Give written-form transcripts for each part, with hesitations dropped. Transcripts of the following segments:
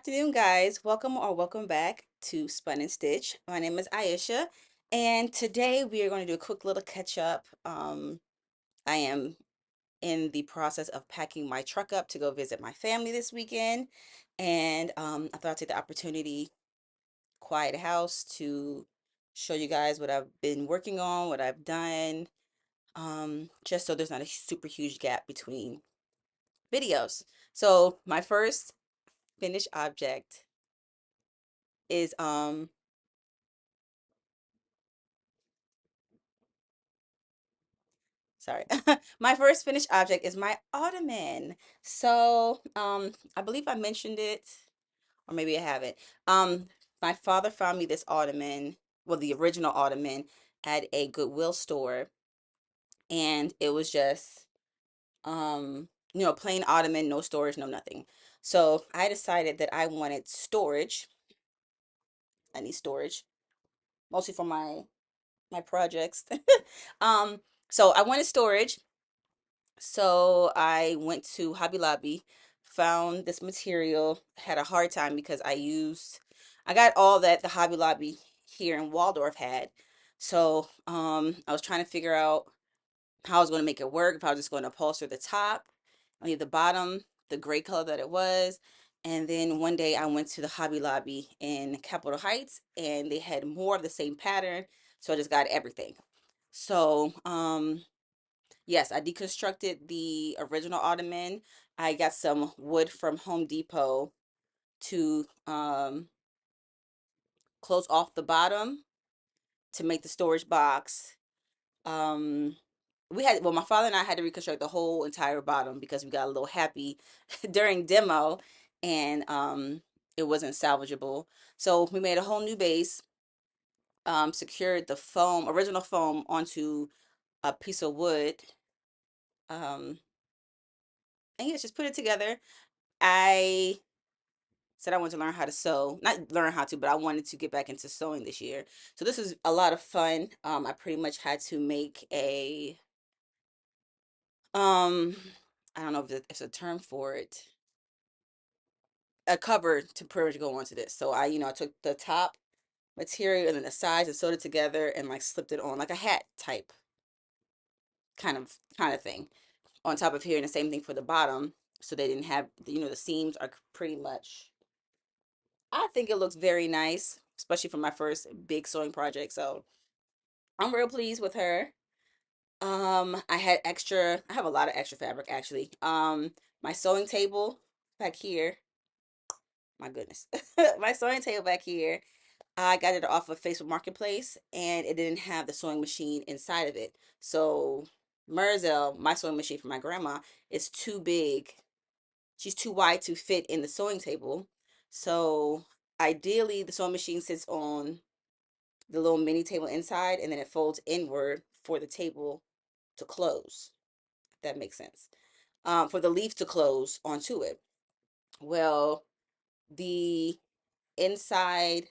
afternoon, guys. Welcome or welcome back to Spun and Stitch. My name is Aisha, and today we are going to do a quick little catch up. I am in the process of packing my truck up to go visit my family this weekend, and I thought I'd take the opportunity, quiet house, to show you guys what I've been working on, what I've done, just so there's not a super huge gap between videos. So my first finished object is sorry. My first finished object is my ottoman. So, I believe I mentioned it, or maybe I haven't. Um, my father found me this ottoman, well, the original ottoman at a Goodwill store, and it was just, plain ottoman, no storage, no nothing. So I decided that I wanted storage. I need storage, mostly for my projects. Um, so I wanted storage. So I went to Hobby Lobby, found this material, had a hard time because I got all that the Hobby Lobby here in Waldorf had. So I was trying to figure out how I was going to make it work, if I was just going to upholster the top, leave the bottom, the gray color that it was. And then one day I went to the Hobby Lobby in Capitol Heights and they had more of the same pattern. So I just got everything. So, yes, I deconstructed the original ottoman. I got some wood from Home Depot to close off the bottom to make the storage box. Um, well, my father and I had to reconstruct the whole entire bottom because we got a little happy during demo and it wasn't salvageable. So we made a whole new base, secured the original foam onto a piece of wood. Um, and yeah, just put it together. I said I wanted to learn how to sew. Not learn how to, but I wanted to get back into sewing this year. So this is a lot of fun. I pretty much had to make um I don't know if it's a term for it, a cover to pretty much go onto this. So I took the top material and then the sides and sewed it together and like slipped it on like a hat type kind of thing on top of here, and the same thing for the bottom. So they didn't have the seams are pretty much. I think it looks very nice, especially for my first big sewing project. So I'm real pleased with her. I have a lot of extra fabric actually. My sewing table back here, my goodness. My sewing table back here, I got it off of Facebook Marketplace and it didn't have the sewing machine inside of it. So Merzel, my sewing machine for my grandma, is too big. She's too wide to fit in the sewing table. So ideally the sewing machine sits on the little mini table inside and then it folds inward for the table to close, if that makes sense. For the leaf to close onto it. Well, the inside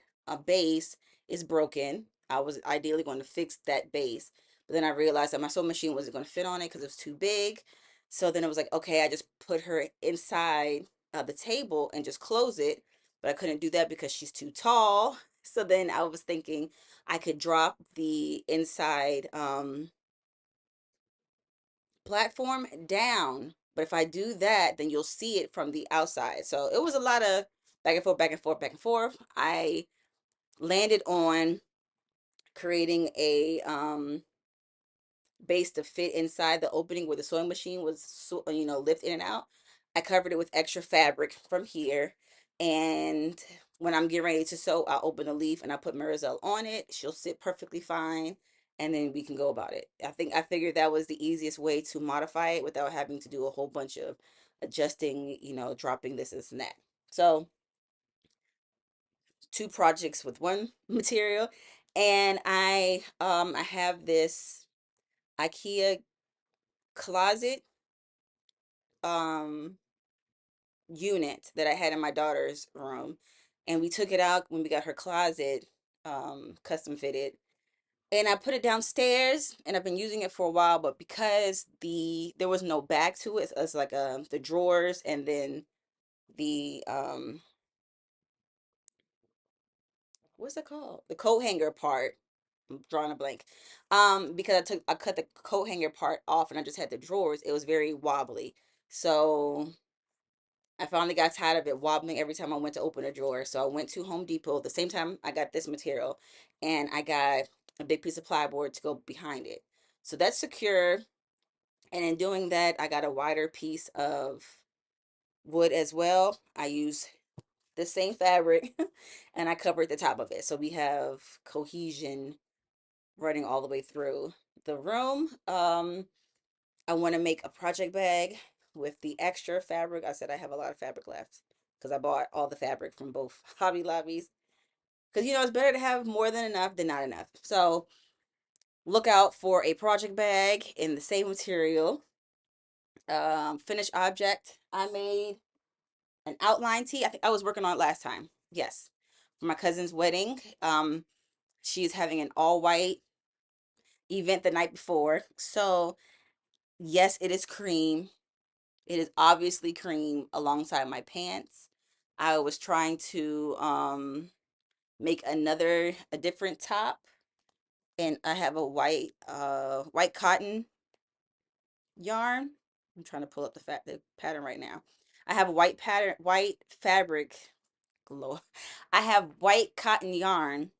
base is broken. I was ideally going to fix that base, but then I realized that my sewing machine wasn't going to fit on it because it was too big. So then it was like, okay, I just put her inside the table and just close it, but I couldn't do that because she's too tall. So then I was thinking I could drop the inside platform down. But if I do that, then you'll see it from the outside. So it was a lot of back and forth, back and forth, back and forth. I landed on creating a base to fit inside the opening where the sewing machine was, lift in and out. I covered it with extra fabric from here. And when I'm getting ready to sew, I'll open the leaf and I put Marizelle on it. She'll sit perfectly fine. And then we can go about it. I figured that was the easiest way to modify it without having to do a whole bunch of adjusting, dropping this and that. So two projects with one material. And I have this IKEA closet um unit that I had in my daughter's room, and we took it out when we got her closet custom fitted, and I put it downstairs and I've been using it for a while, but because there was no back to it, it's like the drawers and then the what's it called? The coat hanger part. I'm drawing a blank. Because I cut the coat hanger part off and I just had the drawers, it was very wobbly. So I finally got tired of it wobbling every time I went to open a drawer. So I went to Home Depot the same time I got this material, and I got a big piece of plywood to go behind it. So that's secure. And in doing that, I got a wider piece of wood as well. I use the same fabric and I covered the top of it. So we have cohesion running all the way through the room. I want to make a project bag with the extra fabric. I said I have a lot of fabric left because I bought all the fabric from both Hobby Lobbies. Because, it's better to have more than enough than not enough. So look out for a project bag in the same material. Finished object. I made an outline tee. I think I was working on it last time. Yes. For my cousin's wedding. She's having an all white event the night before. So, yes, it is cream. It is obviously cream alongside my pants. I was trying to make a different top, and I have a white cotton yarn. I'm trying to pull up the pattern right now. I have a white fabric. Lord. I have white cotton yarn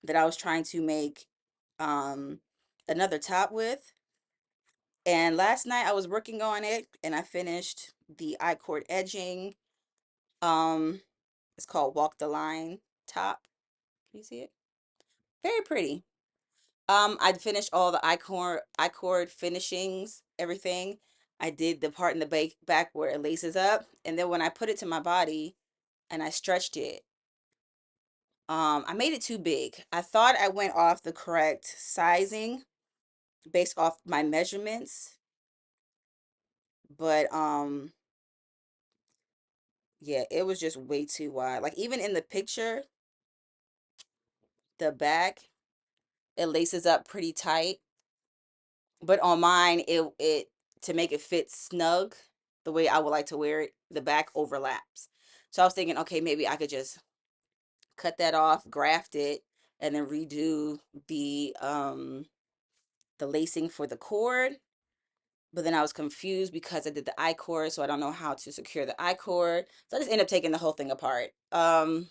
that I was trying to make um another top with. And last night I was working on it and I finished the I-cord edging. Um it's called Walk the Line top. Can you see it? Very pretty. I finished all the I-cord finishings, everything. I did the part in the back where it laces up, and then when I put it to my body and I stretched it, I made it too big. I thought I went off the correct sizing based off my measurements, but yeah, it was just way too wide. Like even in the picture, the back, it laces up pretty tight, but on mine it to make it fit snug the way I would like to wear it, the back overlaps. So I was thinking, okay, maybe I could just cut that off, graft it, and then redo the lacing for the cord. But then I was confused because I did the I-cord, so I don't know how to secure the I-cord. So I just ended up taking the whole thing apart. I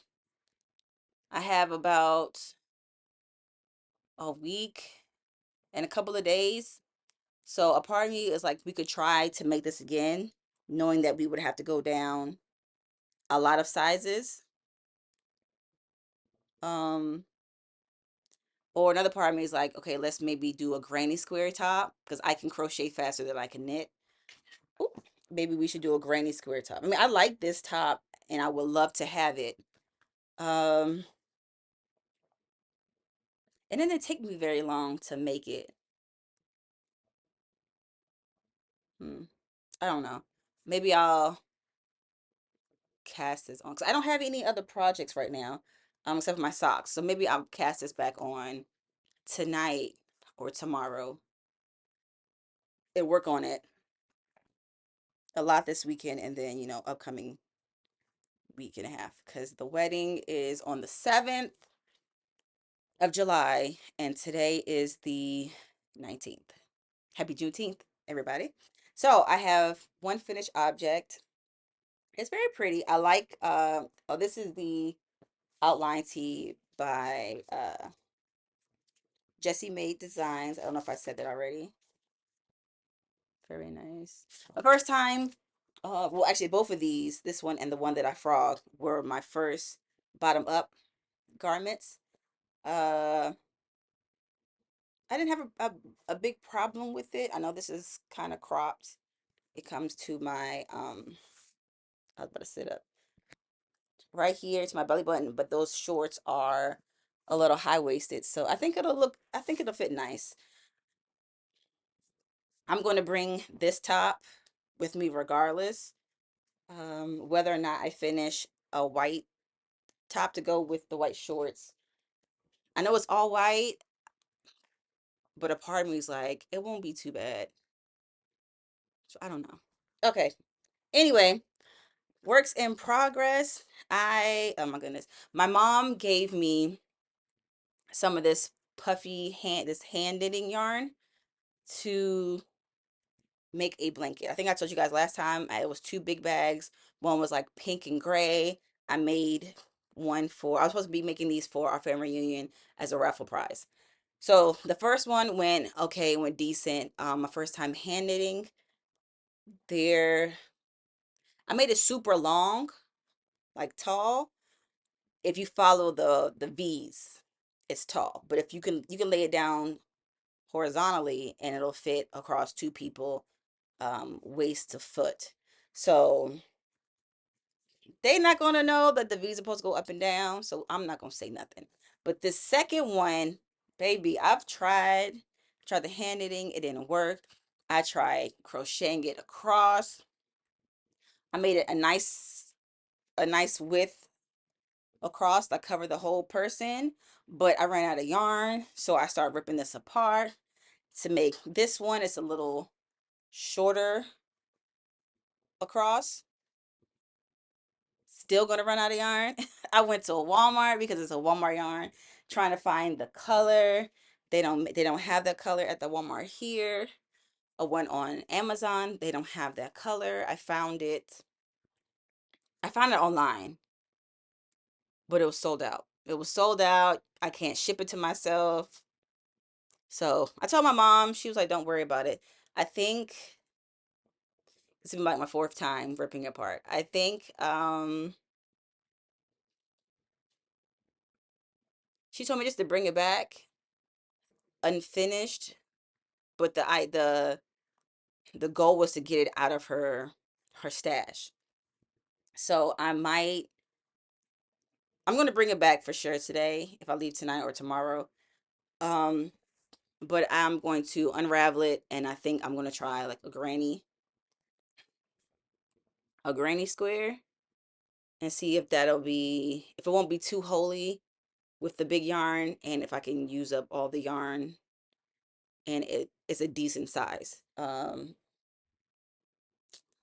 have about a week and a couple of days. So a part of me is like, we could try to make this again, knowing that we would have to go down a lot of sizes. Um, or another part of me is like, okay, let's maybe do a granny square top because I can crochet faster than I can knit. Ooh, maybe we should do a granny square top. I mean, I like this top and I would love to have it. Um, and then it take me very long to make it. Hmm, I don't know. Maybe I'll cast this on because I don't have any other projects right now, except for my socks. So maybe I'll cast this back on tonight or tomorrow and work on it a lot this weekend and then, upcoming week and a half because the wedding is on the 7th of July and today is the 19th. Happy Juneteenth, everybody. So I have one finished object. It's very pretty. I like oh, this is the outline tee by Jessie Made Designs. I don't know if I said that already. Very nice. The first time, well, actually, both of these, this one and the one that I frog, were my first bottom up garments. Uh, I didn't have a big problem with it. I know this is kind of cropped. It comes to my, I was about to sit up right here to my belly button, but those shorts are a little high waisted. So I think it'll fit nice. I'm going to bring this top with me regardless. Whether or not I finish a white top to go with the white shorts. I know it's all white, but a part of me is like, it won't be too bad. So I don't know. Okay. Anyway, Works in progress. Oh my goodness. My mom gave me some of this this hand knitting yarn to make a blanket. I think I told you guys last time it was two big bags. One was like pink and gray. I made I was supposed to be making these for our family reunion as a raffle prize. So the first one went okay, went decent. My first time hand knitting. There, I made it super long, like tall. If you follow the V's, it's tall. But if you can lay it down horizontally and it'll fit across two people, waist to foot. So they not gonna know that the V's are supposed to go up and down. So I'm not gonna say nothing. But the second one, baby, tried the hand knitting, it didn't work. I tried crocheting it across. I made it a nice width across that covered the whole person, but I ran out of yarn, so I started ripping this apart to make this one. It's a little shorter across. Still gonna run out of yarn. I went to a Walmart because it's a Walmart yarn, trying to find the color. They don't have that color at the Walmart here. A one on Amazon, they don't have that color. I found it online, but it was sold out. It was sold out. I can't ship it to myself. So I told my mom, she was like, don't worry about it. I think it's been like my fourth time ripping it apart. I think she told me just to bring it back unfinished, but the goal was to get it out of her stash. So I'm gonna bring it back for sure today if I leave tonight or tomorrow. Um, but I'm going to unravel it and I think I'm gonna try like a granny square and see if if it won't be too holy with the big yarn and if I can use up all the yarn and it's a decent size.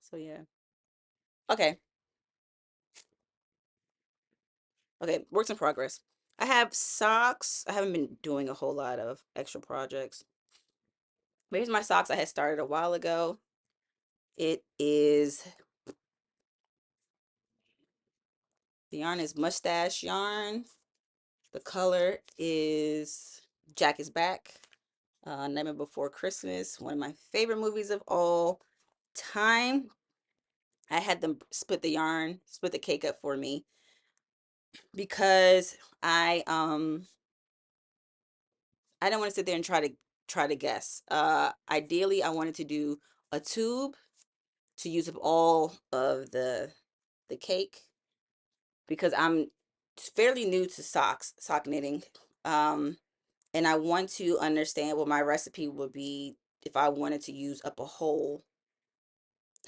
So yeah. Okay. Okay, works in progress. I have socks. I haven't been doing a whole lot of extra projects. But here's my socks I had started a while ago. It is the yarn is mustache yarn. The color is Jack is Back. Nightmare Before Christmas, one of my favorite movies of all time. I had them split the cake up for me because I don't want to sit there and try to guess. Ideally I wanted to do a tube to use up all of the cake because I'm fairly new to sock knitting. Um and I want to understand what my recipe would be if I wanted to use up a whole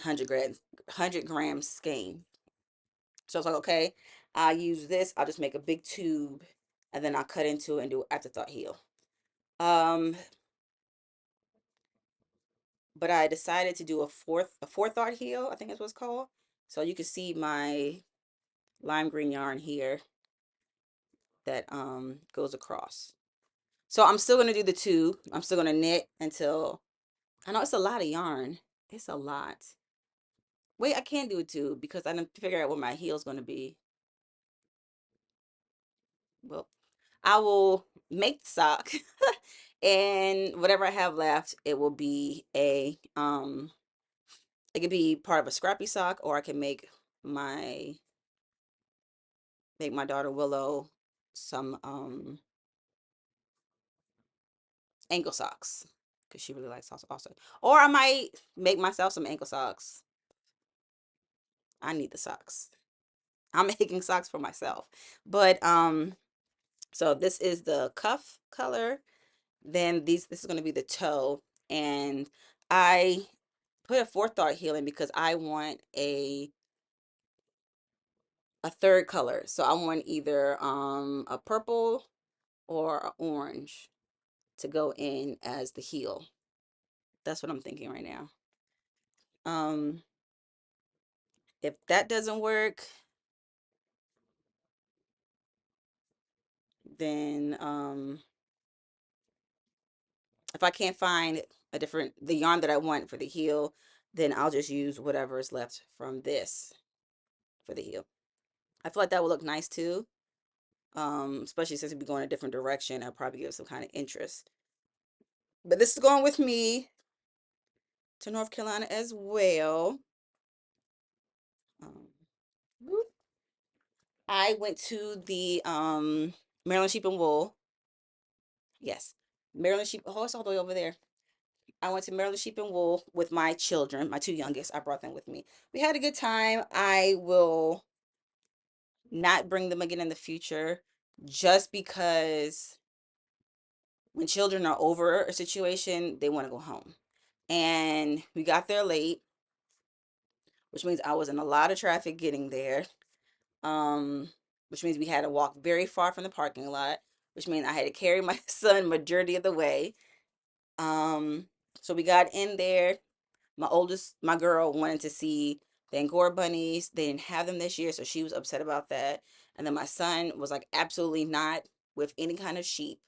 100 gram skein. So I was like, okay, I'll use this. I'll just make a big tube and then I'll cut into it and do afterthought heel. Um, but I decided to do a forethought heel, I think that's what it's called. So you can see my lime green yarn here that goes across. So I'm still gonna do the tube. I'm still gonna knit until I know it's a lot of yarn. It's a lot. Wait, I can't do a tube because I didn't figure out what my heel's gonna be. Well, I will make the sock and whatever I have left, it will be it could be part of a scrappy sock or I can my make my daughter Willow some ankle socks because she really likes socks also. Or I might make myself some ankle socks. I need the socks. I'm making socks for myself. But so this is the cuff color. Then this is going to be the toe and I put a forethought heel in because I want a third color. So I want either a purple or a orange to go in as the heel. That's what I'm thinking right now. Um If that doesn't work, then if I can't find the yarn that I want for the heel, then I'll just use whatever is left from this for the heel. I feel like that would look nice too. Especially since we're going a different direction, I'll probably give some kind of interest. But this is going with me to North Carolina as well. Um, I went to the Maryland Sheep and Wool. Yes, Maryland Sheep. Oh, it's all the way over there. I went to Maryland Sheep and Wool with my children, my two youngest. I brought them with me. We had a good time. I will not bring them again in the future just because when children are over a situation, they want to go home. And we got there late, which means I was in a lot of traffic getting there. Which means we had to walk very far from the parking lot, which means I had to carry my son majority of the way. Um, so we got in there. My girl wanted to see the Angora bunnies. They didn't have them this year, so she was upset about that. And then my son was like, absolutely not with any kind of sheep.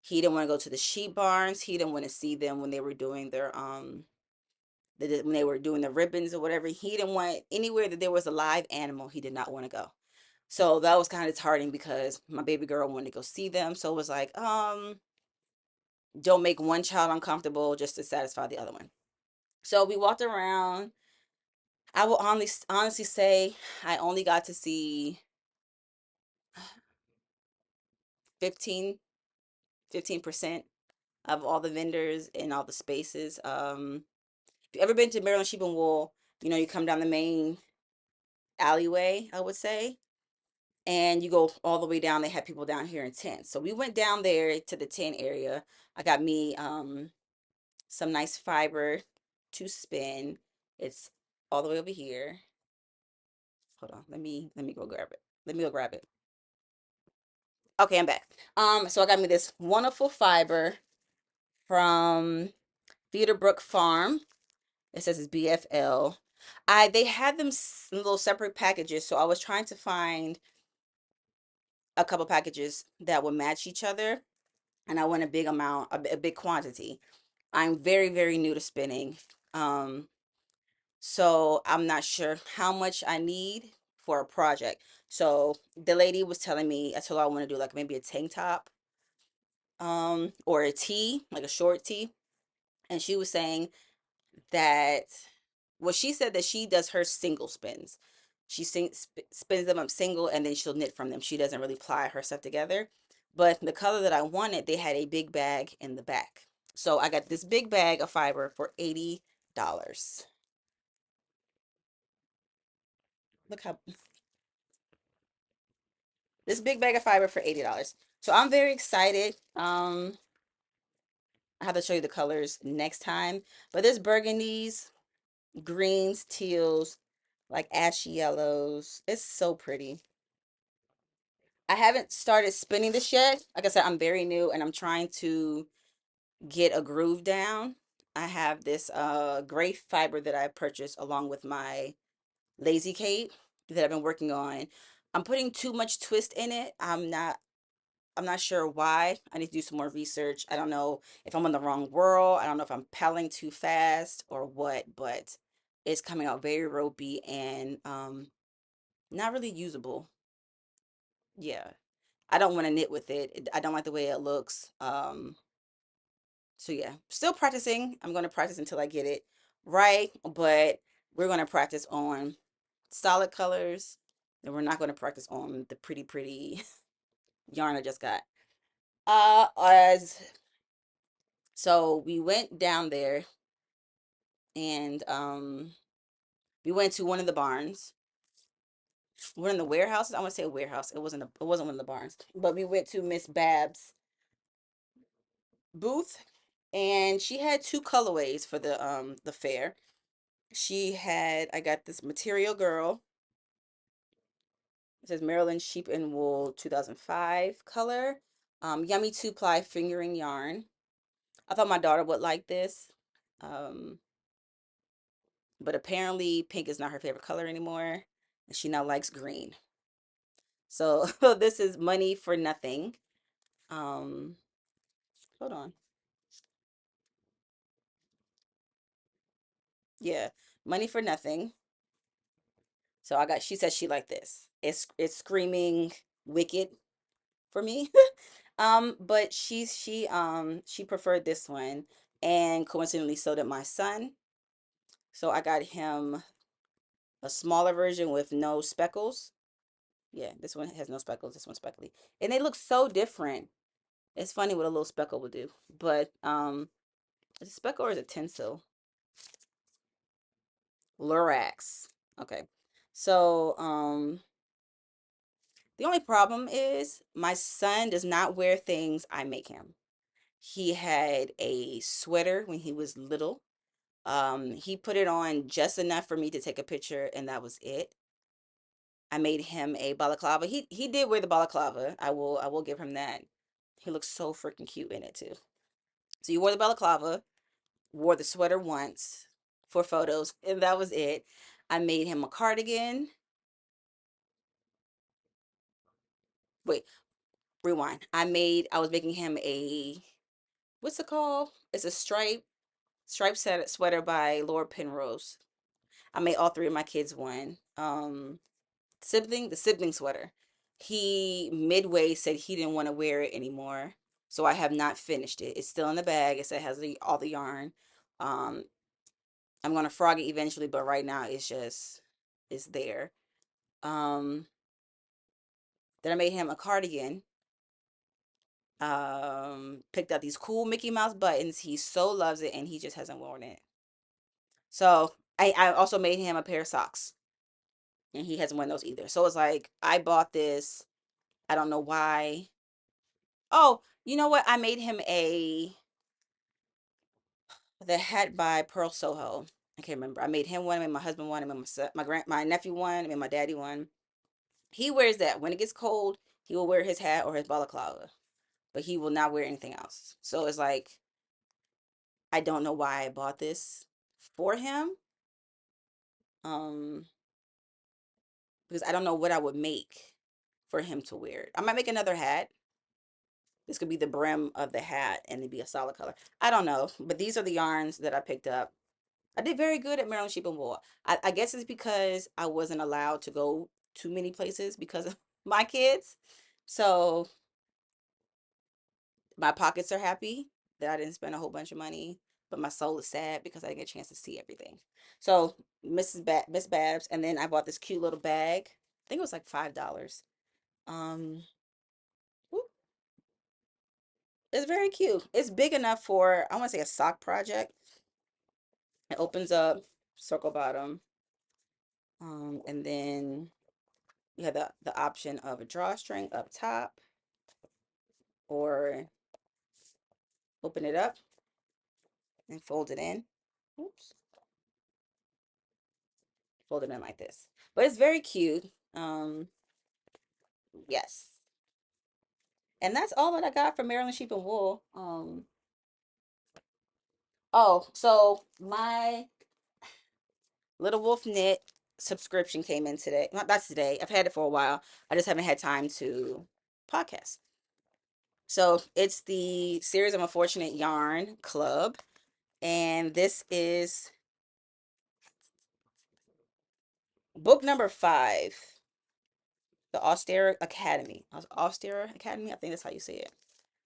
He didn't want to go to the sheep barns. He didn't want to see them when they were doing when they were doing the ribbons or whatever. He didn't want anywhere that there was a live animal. He did not want to go. So that was kind of disheartening because my baby girl wanted to go see them. So it was like, don't make one child uncomfortable just to satisfy the other one. So we walked around. I will honestly say I only got to see 15, 15% of all the vendors and all the spaces. If you've ever been to Maryland Sheep and Wool, you come down the main alleyway, I would say, and you go all the way down. They have people down here in tents. So we went down there to the tent area. I got me some nice fiber to spin. It's all the way over here. Hold on. Let me go grab it. Let me go grab it. Okay, I'm back. So I got me this wonderful fiber from Brook Farm. It says it's BFL. They had them in little separate packages, so I was trying to find a couple packages that would match each other, and I want a big amount, a big quantity. I'm very, very new to spinning. So I'm not sure how much I need for a project. So the lady was telling me, I told her I want to do like maybe a tank top, or a tee, like a short tee. And she was saying that, well, she said that she does her single spins. She spins them up single and then she'll knit from them. She doesn't really ply her stuff together. But the color that I wanted, they had a big bag in the back. So I got this big bag of fiber for $80. Look how this big bag of fiber for $80. So I'm very excited. I have to show you the colors next time. But there's burgundies, greens, teals, like ashy yellows. It's so pretty. I haven't started spinning this yet. Like I said, I'm very new and I'm trying to get a groove down. I have this gray fiber that I purchased along with my lazy cape that I've been working on. I'm putting too much twist in it. I'm not sure why. I need to do some more research. I don't know if I'm in the wrong world. I don't know if I'm paddling too fast or what, but it's coming out very ropey and not really usable. Yeah. I don't want to knit with it. I don't like the way it looks. So yeah, still practicing. I'm going to practice until I get it right, but we're going to practice on solid colors, and we're not going to practice on the pretty yarn I just got. As so we went down there and we went to one of the barns. One of the warehouses. I want to say a warehouse. It wasn't one of the barns. But we went to Miss Babs' booth and she had two colorways for the fair. I got this Material Girl. It says Maryland Sheep and Wool 2005 color. Yummy two ply fingering yarn. I thought my daughter would like this. Um, but apparently pink is not her favorite color anymore, and she now likes green. So this is money for nothing. Um, hold on. Yeah, money for nothing. So I got. She said she liked this. It's screaming wicked for me. But she preferred this one, and coincidentally, so did my son. So I got him a smaller version with no speckles. Yeah, this one has no speckles. This one's speckly, and they look so different. It's funny what a little speckle would do. But is it speckle or is it tinsel? Lurax. Okay. So the only problem is my son does not wear things I make him. He had a sweater when he was little. He put it on just enough for me to take a picture, and that was it. I made him a balaclava. He did wear the balaclava. I will give him that. He looks so freaking cute in it too. So you wore the balaclava, wore the sweater once for photos, and that was it. I made him a cardigan. Wait, rewind. I was making him a, what's it called? It's a striped sweater by Laura Penrose. I made all three of my kids one. The sibling sweater. He midway said he didn't want to wear it anymore, so I have not finished it. It's still in the bag. It has all the yarn. Um, I'm gonna frog it eventually, but right now it's there. Um, then I made him a cardigan. Picked up these cool Mickey Mouse buttons. He so loves it, and he just hasn't worn it. So I also made him a pair of socks, and he hasn't worn those either. So it's like I bought this. I don't know why. Oh, you know what? I made him the hat by Pearl Soho. I can't remember. I made him one. I made my husband one. I made my nephew one. I made my daddy one. He wears that when it gets cold. He will wear his hat or his balaclava, but he will not wear anything else. So it's like I don't know why I bought this for him. Um, because I don't know what I would make for him to wear it. I might make another hat. This could be the brim of the hat and it'd be a solid color. I don't know, but these are the yarns that I picked up. I did very good at Maryland Sheep and Wool. I guess it's because I wasn't allowed to go too many places because of my kids. So my pockets are happy that I didn't spend a whole bunch of money, but my soul is sad because I didn't get a chance to see everything. So Miss Babs, and then I bought this cute little bag. I think it was like $5. Um, whoop, it's very cute. It's big enough for, I want to say, a sock project. It opens up, circle bottom, and then you have the option of a drawstring up top, or open it up and fold it in. Oops, fold it in like this. But it's very cute. Yes. And that's all that I got from Maryland Sheep and Wool. Oh, so my Little Wolf Knit subscription came in today. Not that's today. I've had it for a while. I just haven't had time to podcast. So it's the Series of Unfortunate Yarn Club, and this is book number 5, the Austere Academy. Austere Academy, I think that's how you say it.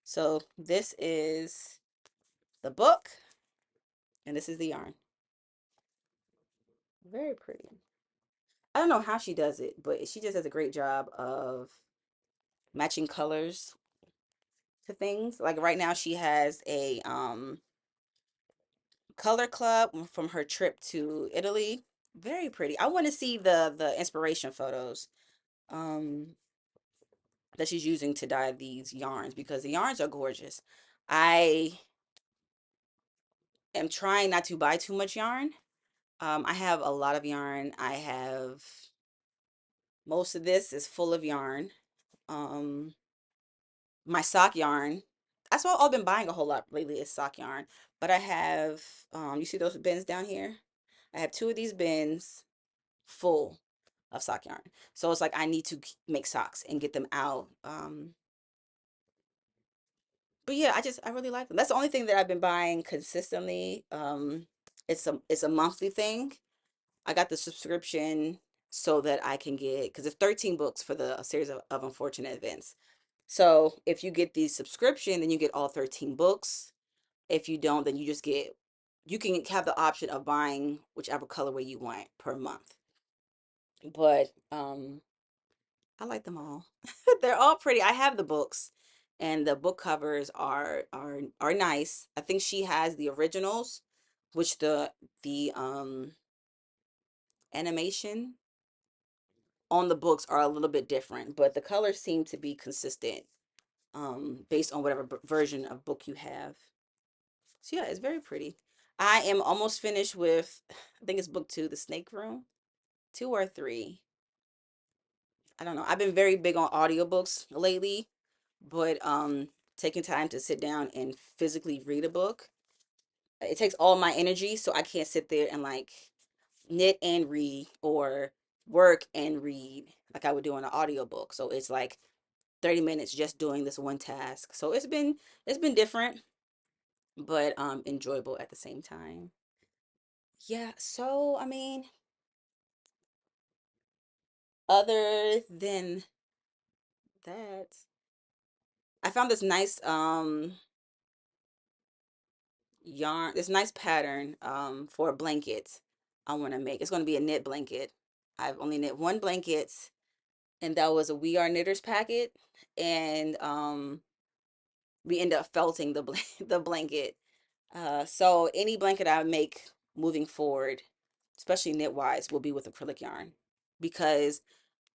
So this is the book, and this is the yarn. Very pretty. I don't know how she does it, but she just does a great job of matching colors to things. Like right now she has a color club from her trip to Italy. Very pretty. I want to see the inspiration photos um that she's using to dye these yarns because the yarns are gorgeous. I am trying not to buy too much yarn. I have a lot of yarn. I have most of this is full of yarn. Um my sock yarn. That's what I've been buying a whole lot lately is sock yarn. But I have you see those bins down here? I have two of these bins full of sock yarn. So it's like I need to make socks and get them out. But yeah, I really like them. That's the only thing that I've been buying consistently. It's a monthly thing. I got the subscription so that I can get, because it's 13 books for the a series of unfortunate events. So if you get the subscription, then you get all 13 books. If you don't, then you can have the option of buying whichever colorway you want per month. But I like them all. They're all pretty. I have the books, and the book covers are nice. I think she has the originals, which the animation on the books are a little bit different, but the colors seem to be consistent based on whatever version of book you have. So yeah, it's very pretty. I am almost finished with, I think it's book two, The Snake Room, two or three. I don't know. I've been very big on audiobooks lately, but taking time to sit down and physically read a book, it takes all my energy, so I can't sit there and like knit and read or work and read like I would do on an audiobook. So it's like 30 minutes just doing this one task. So it's been different, but enjoyable at the same time. Yeah, so I mean, other than that, I found this nice yarn, this nice pattern for a blanket I want to make. It's going to be a knit blanket. I've only knit one blanket, and that was a We Are Knitters packet, and we end up felting the blanket. So any blanket I make moving forward, especially knit wise, will be with acrylic yarn, because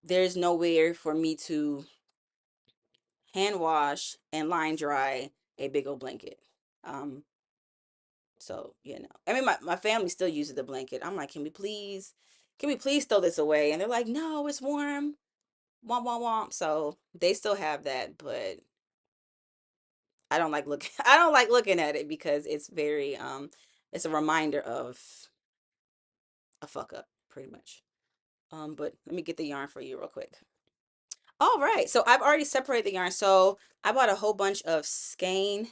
there's nowhere for me to hand wash and line dry a big old blanket. Um, so I mean, my family still uses the blanket. I'm like, can we please throw this away? And they're like, no, it's warm. Womp womp womp. So they still have that, but I don't like look I don't like looking at it because it's a reminder of a fuck up, pretty much. But let me get the yarn for you real quick. All right, so I've already separated the yarn. So I bought a whole bunch of skein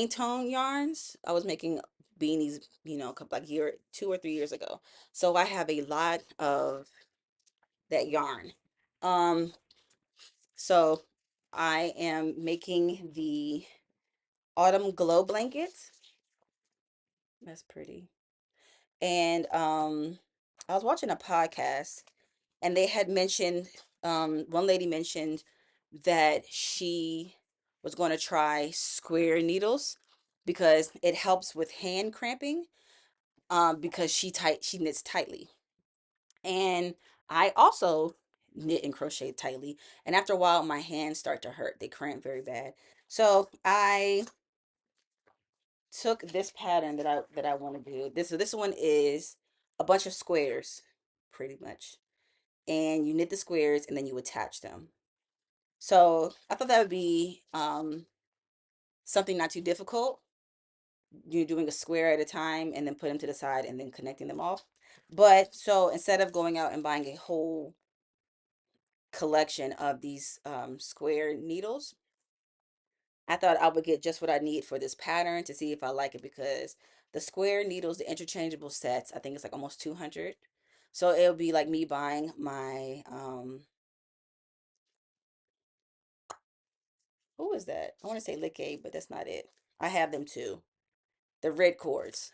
tone yarns. I was making beanies, a couple like 2 or 3 years ago. So I have a lot of that yarn. Um, so I am making the autumn glow blanket. That's pretty. And I was watching a podcast, and they had mentioned, one lady mentioned that she was going to try square needles because it helps with hand cramping, because she knits tightly. And I also knit and crochet tightly, and after a while my hands start to hurt. They cramp very bad. So I took this pattern that I want to do. This one is a bunch of squares, pretty much. And you knit the squares and then you attach them. So I thought that would be something not too difficult. You're doing a square at a time and then put them to the side and then connecting them off. But so instead of going out and buying a whole collection of these square needles, I thought I would get just what I need for this pattern to see if I like it, because the square needles, the interchangeable sets, I think it's like almost 200. So it'll be like me buying my who is that? I want to say Lick Aid, but that's not it. I have them too. The red cords.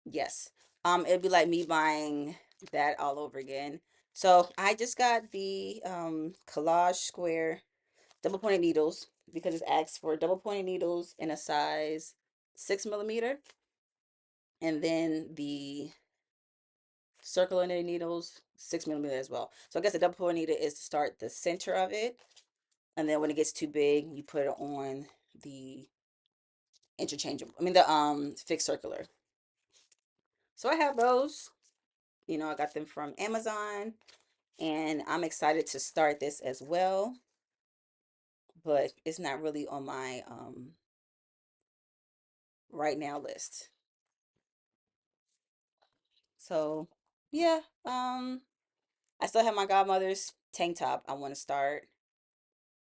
Yes. It'd be like me buying that all over again. So I just got the collage square double pointed needles because it asks for double pointed needles in a size 6 millimeter, and then the circular knitting needles 6 millimeter as well. So I guess the double pointed needle is to start the center of it, and then when it gets too big, you put it on the interchangeable. I mean the fixed circular. So I have those. I got them from Amazon, and I'm excited to start this as well, but it's not really on my right now list. So yeah, I still have my godmother's tank top I want to start.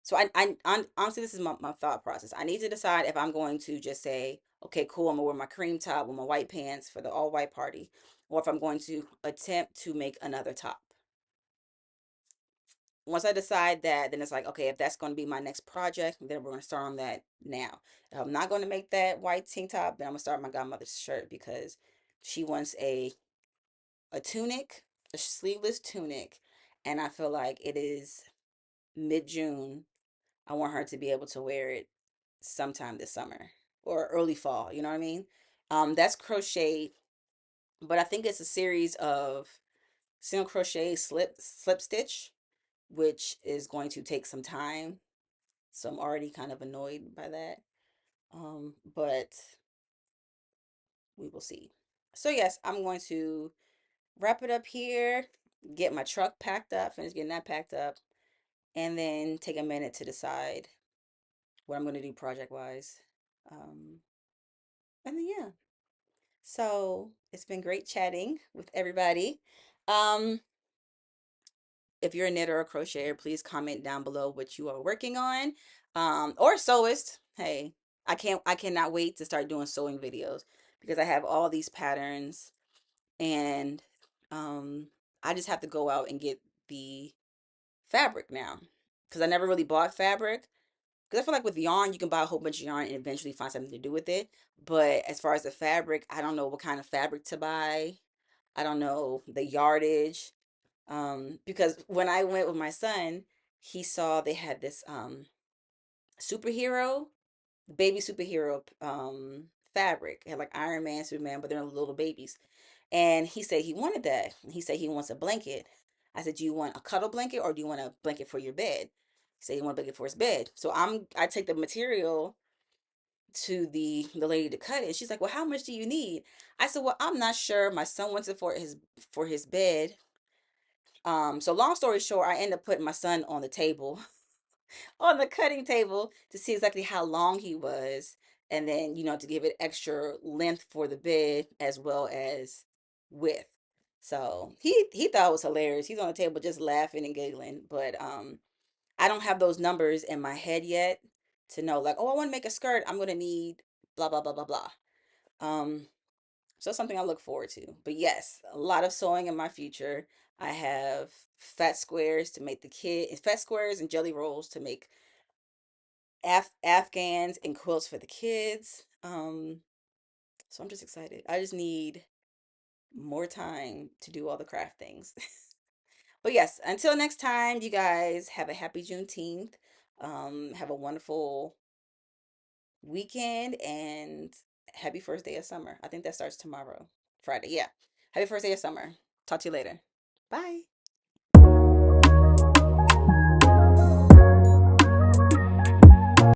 So honestly, this is my thought process. I need to decide if I'm going to just say, okay, cool, I'm gonna wear my cream top with my white pants for the all white party, or if I'm going to attempt to make another top. Once I decide that, then it's like, okay, if that's going to be my next project, then we're going to start on that now. If I'm not going to make that white tank top, then I'm going to start my godmother's shirt because she wants a tunic, a sleeveless tunic, and I feel like it is mid-June. I want her to be able to wear it sometime this summer or early fall, you know what I mean? That's crocheted, but I think it's a series of single crochet slip stitch, which is going to take some time. So I'm already kind of annoyed by that. But we will see. So yes, I'm going to wrap it up here, get my truck packed up, finish getting that packed up, and then take a minute to decide what I'm going to do project wise. Um, and then yeah. So it's been great chatting with everybody. Um, if you're a knitter or crocheter, please comment down below what you are working on. Or sewist. Hey, I cannot wait to start doing sewing videos because I have all these patterns and um I just have to go out and get the fabric now because I never really bought fabric. Because I feel like with yarn, you can buy a whole bunch of yarn and eventually find something to do with it. But as far as the fabric, I don't know what kind of fabric to buy. I don't know the yardage. Because when I went with my son, he saw they had this superhero, baby superhero fabric. It had like Iron Man, Superman, but they're little babies. And he said he wanted that. He said he wants a blanket. I said, do you want a cuddle blanket or do you want a blanket for your bed? He said he want a blanket for his bed. So I take the material to the lady to cut it. And she's like, well, how much do you need? I said, well, I'm not sure. My son wants it for his bed. So long story short, I end up putting my son on the table, on the cutting table to see exactly how long he was, and then, to give it extra length for the bed as well as width. So he thought it was hilarious. He's on the table just laughing and giggling, but I don't have those numbers in my head yet to know like, oh, I want to make a skirt. I'm gonna need blah blah blah blah blah. Um, so it's something I look forward to. But yes, a lot of sewing in my future. I have fat squares and jelly rolls to make Afghans and quilts for the kids. So I'm just excited. I just need more time to do all the craft things. But yes, until next time, you guys have a happy Juneteenth. Have a wonderful weekend and happy first day of summer. I think that starts tomorrow, Friday. Yeah. Happy first day of summer. Talk to you later. Bye.